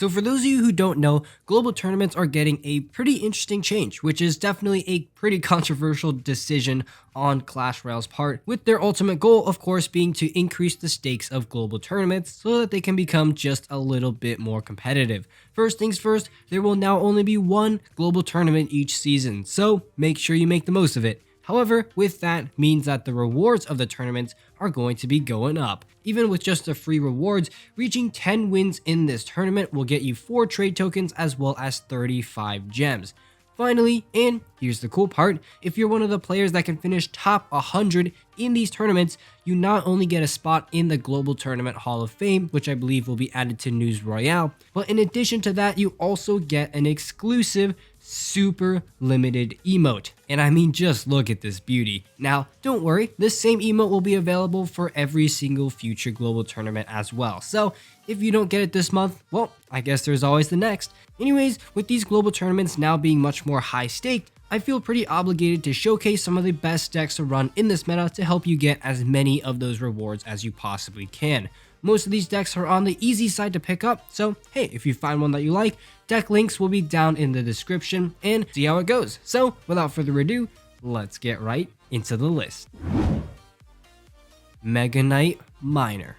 So for those of you who don't know, global tournaments are getting a pretty interesting change, which is definitely a pretty controversial decision on Clash Royale's part, with their ultimate goal of course being to increase the stakes of global tournaments so that they can become just a little bit more competitive. First things first, there will now only be one global tournament each season, so make sure you make the most of it. However, with that means that the rewards of the tournaments are going to be going up. Even with just the free rewards, reaching 10 wins in this tournament will get you 4 trade tokens as well as 35 gems. Finally, and here's the cool part, if you're one of the players that can finish top 100 in these tournaments, you not only get a spot in the Global Tournament Hall of Fame, which I believe will be added to News Royale, but in addition to that, you also get an exclusive super limited emote. And I mean, just look at this beauty. Now, don't worry, this same emote will be available for every single future global tournament as well. So if you don't get it this month, well, I guess there's always the next. Anyways, with these global tournaments now being much more high staked, I feel pretty obligated to showcase some of the best decks to run in this meta to help you get as many of those rewards as you possibly can. Most of these decks are on the easy side to pick up, so hey, if you find one that you like, deck links will be down in the description and see how it goes. So without further ado, let's get right into the list. Mega Knight Miner.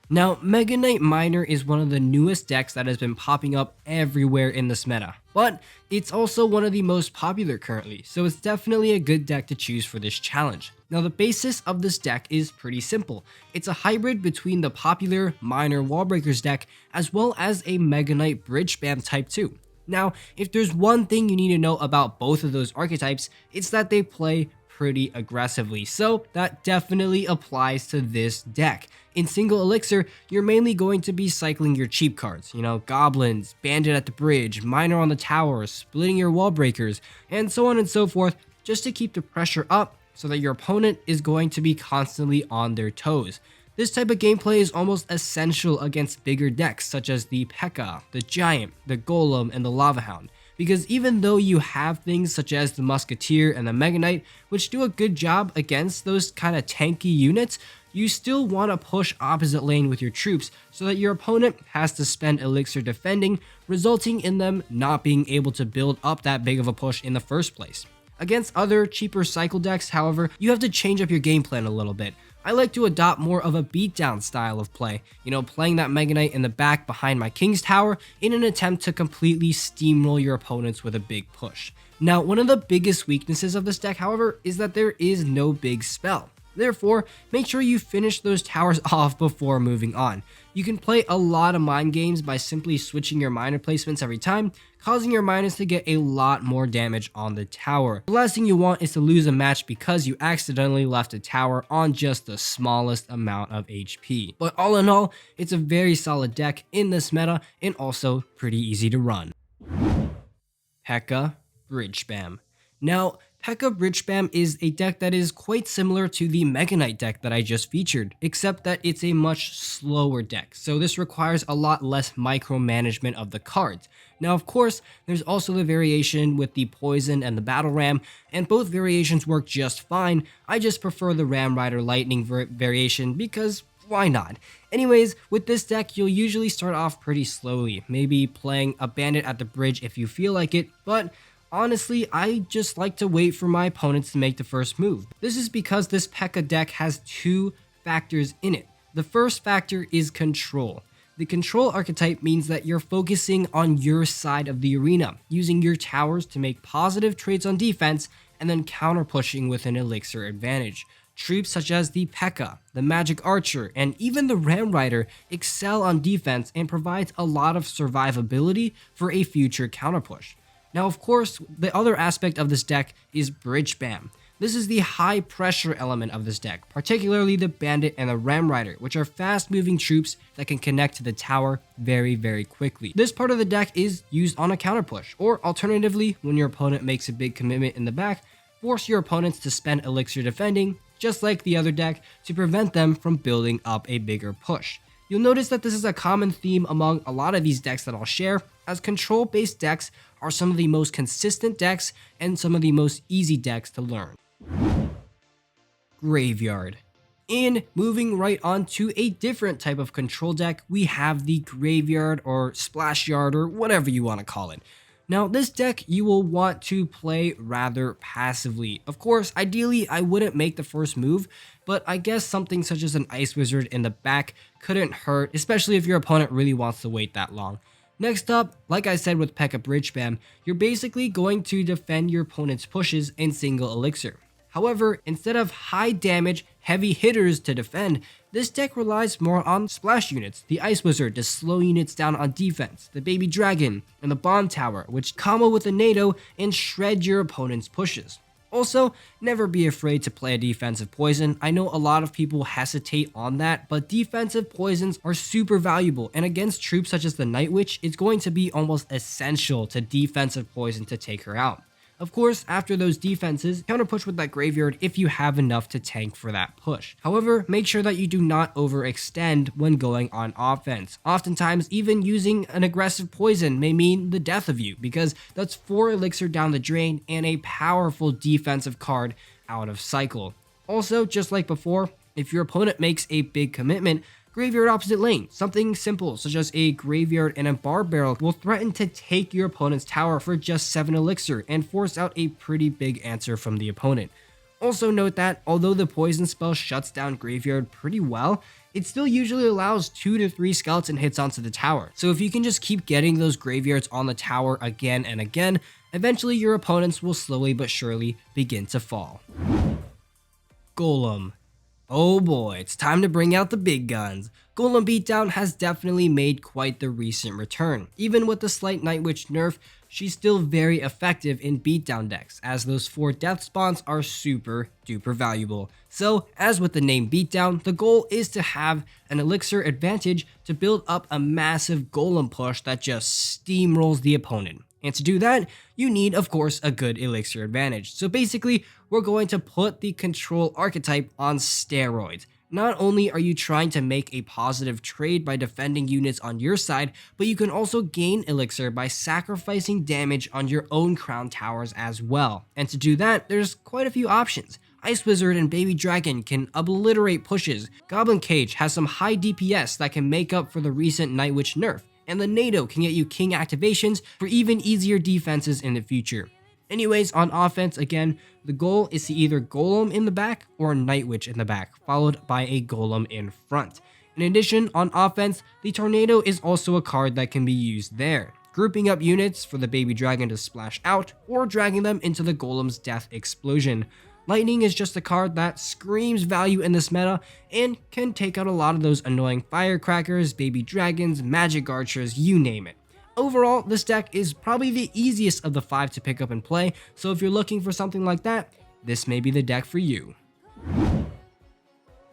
Now, Mega Knight Miner is one of the newest decks that has been popping up everywhere in this meta, but it's also one of the most popular currently, so it's definitely a good deck to choose for this challenge. Now, the basis of this deck is pretty simple. It's a hybrid between the popular Miner Wallbreakers deck as well as a Mega Knight Bridge Spam type 2. Now, if there's one thing you need to know about both of those archetypes, it's that they play pretty aggressively, so that definitely applies to this deck. In single elixir, you're mainly going to be cycling your cheap cards, goblins, bandit at the bridge, miner on the tower, splitting your wall breakers, and so on and so forth, just to keep the pressure up so that your opponent is going to be constantly on their toes. This type of gameplay is almost essential against bigger decks such as the Pekka, the Giant, the Golem, and the Lava Hound. Because even though you have things such as the Musketeer and the Mega Knight, which do a good job against those kind of tanky units, you still want to push opposite lane with your troops so that your opponent has to spend elixir defending, resulting in them not being able to build up that big of a push in the first place. Against other cheaper cycle decks, however, you have to change up your game plan a little bit. I like to adopt more of a beatdown style of play, playing that Mega Knight in the back behind my King's Tower in an attempt to completely steamroll your opponents with a big push. Now, one of the biggest weaknesses of this deck, however, is that there is no big spell. Therefore, make sure you finish those towers off before moving on. You can play a lot of mind games by simply switching your miner placements every time, causing your miners to get a lot more damage on the tower. The last thing you want is to lose a match because you accidentally left a tower on just the smallest amount of HP. But all in all, it's a very solid deck in this meta and also pretty easy to run. Pekka Bridge Spam. Now, Pekka Bridge Spam is a deck that is quite similar to the Mega Knight deck that I just featured, except that it's a much slower deck, so this requires a lot less micromanagement of the cards. Now, of course, there's also the variation with the Poison and the Battle Ram, and both variations work just fine. I just prefer the Ram Rider Lightning variation because why not? Anyways, with this deck, you'll usually start off pretty slowly, maybe playing a bandit at the bridge if you feel like it, but honestly, I just like to wait for my opponents to make the first move. This is because this Pekka deck has 2 factors in it. The first factor is control. The control archetype means that you're focusing on your side of the arena, using your towers to make positive trades on defense and then counter pushing with an elixir advantage. Troops such as the Pekka, the Magic Archer, and even the Ram Rider excel on defense and provides a lot of survivability for a future counter push. Now, of course, the other aspect of this deck is Bridge Spam. This is the high pressure element of this deck, particularly the Bandit and the Ram Rider, which are fast moving troops that can connect to the tower very, very quickly. This part of the deck is used on a counter push, or alternatively, when your opponent makes a big commitment in the back, force your opponents to spend elixir defending, just like the other deck, to prevent them from building up a bigger push. You'll notice that this is a common theme among a lot of these decks that I'll share, as control-based decks are some of the most consistent decks and some of the most easy decks to learn. Graveyard. And moving right on to a different type of control deck, we have the Graveyard or Splash Yard or whatever you want to call it. Now this deck you will want to play rather passively. Of course, ideally I wouldn't make the first move, but I guess something such as an Ice Wizard in the back couldn't hurt, especially if your opponent really wants to wait that long. Next up, like I said with Pekka Bridge Spam, you're basically going to defend your opponent's pushes in single elixir. However, instead of high damage, heavy hitters to defend, this deck relies more on splash units, the Ice Wizard to slow units down on defense, the Baby Dragon, and the Bomb Tower, which combo with the NATO and shred your opponent's pushes. Also, never be afraid to play a defensive poison. I know a lot of people hesitate on that, but defensive poisons are super valuable, and against troops such as the Night Witch, it's going to be almost essential to defensive poison to take her out. Of course, after those defenses, counter push with that Graveyard if you have enough to tank for that push. However, make sure that you do not overextend when going on offense. Oftentimes, even using an aggressive poison may mean the death of you, because that's 4 elixir down the drain and a powerful defensive card out of cycle. Also, just like before, if your opponent makes a big commitment, Graveyard opposite lane. Something simple such as a Graveyard and a Bar Barrel will threaten to take your opponent's tower for just 7 elixir and force out a pretty big answer from the opponent. Also note that although the poison spell shuts down Graveyard pretty well, it still usually allows 2 to 3 skeleton hits onto the tower. So if you can just keep getting those Graveyards on the tower again and again, eventually your opponents will slowly but surely begin to fall. Golem. Oh boy, it's time to bring out the big guns. Golem Beatdown has definitely made quite the recent return. Even with the slight Night Witch nerf, she's still very effective in beatdown decks, as those 4 death spawns are super duper valuable. So, as with the name Beatdown, the goal is to have an elixir advantage to build up a massive golem push that just steamrolls the opponent. And to do that, you need, of course, a good elixir advantage. So basically, we're going to put the control archetype on steroids. Not only are you trying to make a positive trade by defending units on your side, but you can also gain elixir by sacrificing damage on your own crown towers as well. And to do that, there's quite a few options. Ice Wizard and Baby Dragon can obliterate pushes. Goblin Cage has some high DPS that can make up for the recent Night Witch nerf. And the NATO can get you king activations for even easier defenses in the future. Anyways, on offense, again, the goal is to either Golem in the back or Night Witch in the back, followed by a Golem in front. In addition, on offense, the Tornado is also a card that can be used there, grouping up units for the Baby Dragon to splash out or dragging them into the Golem's death explosion. Lightning is just a card that screams value in this meta and can take out a lot of those annoying firecrackers, baby dragons, magic archers, you name it. Overall, this deck is probably the easiest of the 5 to pick up and play, so if you're looking for something like that, this may be the deck for you.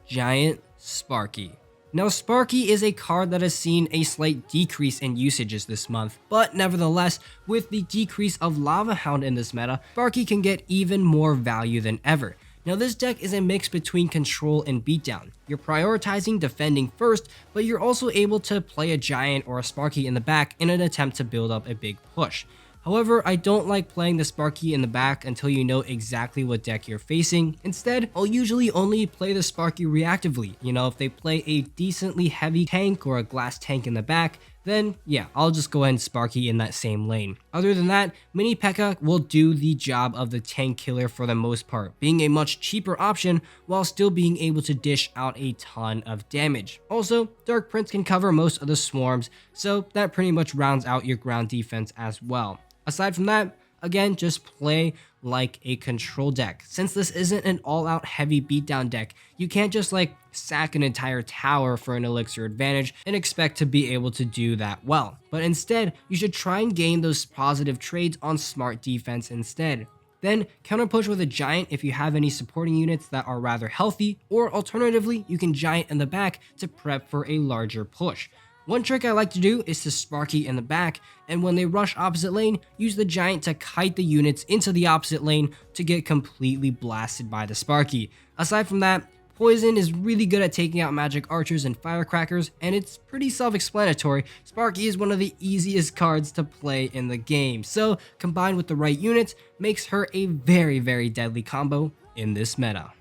Giant Sparky. Now, Sparky is a card that has seen a slight decrease in usages this month, but nevertheless, with the decrease of Lava Hound in this meta, Sparky can get even more value than ever. Now, this deck is a mix between control and beatdown. You're prioritizing defending first, but you're also able to play a Giant or a Sparky in the back in an attempt to build up a big push. However, I don't like playing the Sparky in the back until you know exactly what deck you're facing. Instead, I'll usually only play the Sparky reactively. You know, if they play a decently heavy tank or a glass tank in the back, then yeah, I'll just go ahead and Sparky in that same lane. Other than that, Mini Pekka will do the job of the tank killer for the most part, being a much cheaper option while still being able to dish out a ton of damage. Also, Dark Prince can cover most of the swarms, so that pretty much rounds out your ground defense as well. Aside from that, again, just play like a control deck. Since this isn't an all-out heavy beatdown deck, you can't just like sack an entire tower for an elixir advantage and expect to be able to do that well. But instead, you should try and gain those positive trades on smart defense instead. Then counter push with a Giant if you have any supporting units that are rather healthy, or alternatively, you can Giant in the back to prep for a larger push. One trick I like to do is to Sparky in the back, and when they rush opposite lane, use the Giant to kite the units into the opposite lane to get completely blasted by the Sparky. Aside from that, Poison is really good at taking out magic archers and firecrackers, and it's pretty self-explanatory. Sparky is one of the easiest cards to play in the game, so combined with the right units, makes her a very deadly combo in this meta.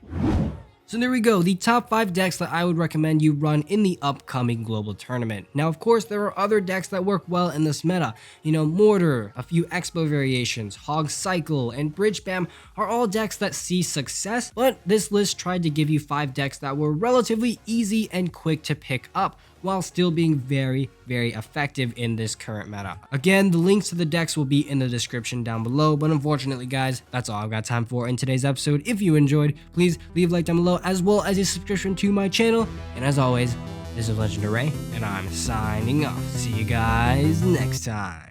So there we go, the top 5 decks that I would recommend you run in the upcoming global tournament. Now of course there are other decks that work well in this meta. Mortar, a few Expo variations, Hog Cycle, and Bridge Spam are all decks that see success, but this list tried to give you 5 decks that were relatively easy and quick to pick up, while still being very, very effective in this current meta. Again, the links to the decks will be in the description down below, but unfortunately guys, that's all I've got time for in today's episode. If you enjoyed, please leave a like down below, as well as a subscription to my channel. And as always, this is Legendaray, and I'm signing off. See you guys next time.